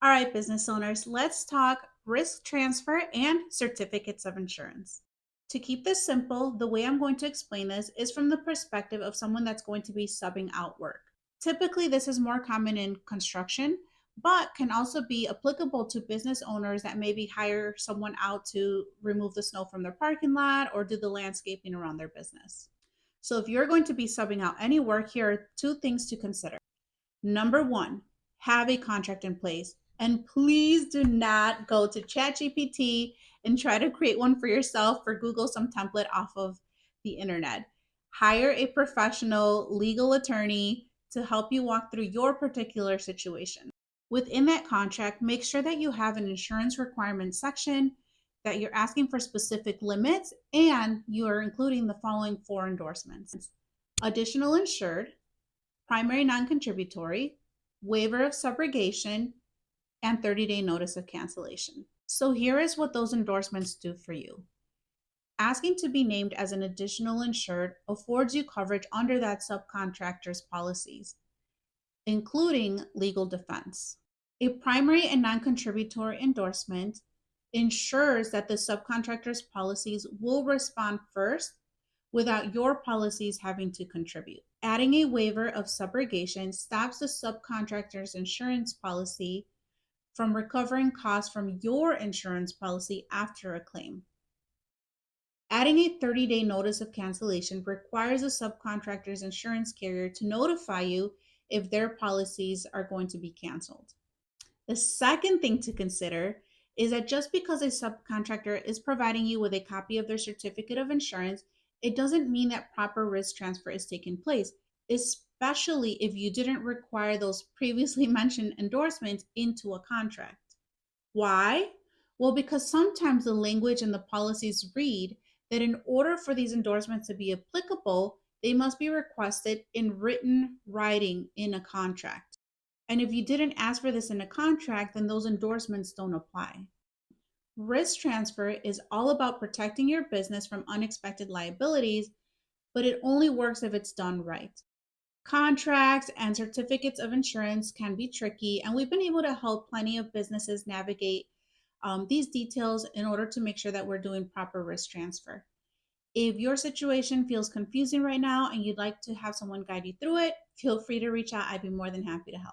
All right, business owners, let's talk risk transfer and certificates of insurance. To keep this simple, the way I'm going to explain this is from the perspective of someone that's going to be subbing out work. Typically, this is more common in construction, but can also be applicable to business owners that maybe hire someone out to remove the snow from their parking lot or do the landscaping around their business. So, if you're going to be subbing out any work, here are two things to consider. Number one, have a contract in place. And please do not go to ChatGPT and try to create one for yourself or Google some template off of the internet. Hire a professional legal attorney to help you walk through your particular situation. Within that contract, make sure that you have an insurance requirements section, that you're asking for specific limits, and you are including the following four endorsements: additional insured, primary non-contributory, waiver of subrogation, and 30-day notice of cancellation. So here is what those endorsements do for you. Asking to be named as an additional insured affords you coverage under that subcontractor's policies, including legal defense. A primary and non-contributory endorsement ensures that the subcontractor's policies will respond first without your policies having to contribute. Adding a waiver of subrogation stops the subcontractor's insurance policy from recovering costs from your insurance policy after a claim. Adding a 30-day notice of cancellation requires a subcontractor's insurance carrier to notify you if their policies are going to be canceled. The second thing to consider is that just because a subcontractor is providing you with a copy of their certificate of insurance, it doesn't mean that proper risk transfer is taking place, especially if you didn't require those previously mentioned endorsements into a contract. Why? Well, because sometimes the language in the policies read that in order for these endorsements to be applicable, they must be requested in written writing in a contract. And if you didn't ask for this in a contract, then those endorsements don't apply. Risk transfer is all about protecting your business from unexpected liabilities, but it only works if it's done right. Contracts and certificates of insurance can be tricky, and we've been able to help plenty of businesses navigate these details in order to make sure that we're doing proper risk transfer. If your situation feels confusing right now and you'd like to have someone guide you through it, feel free to reach out. I'd be more than happy to help.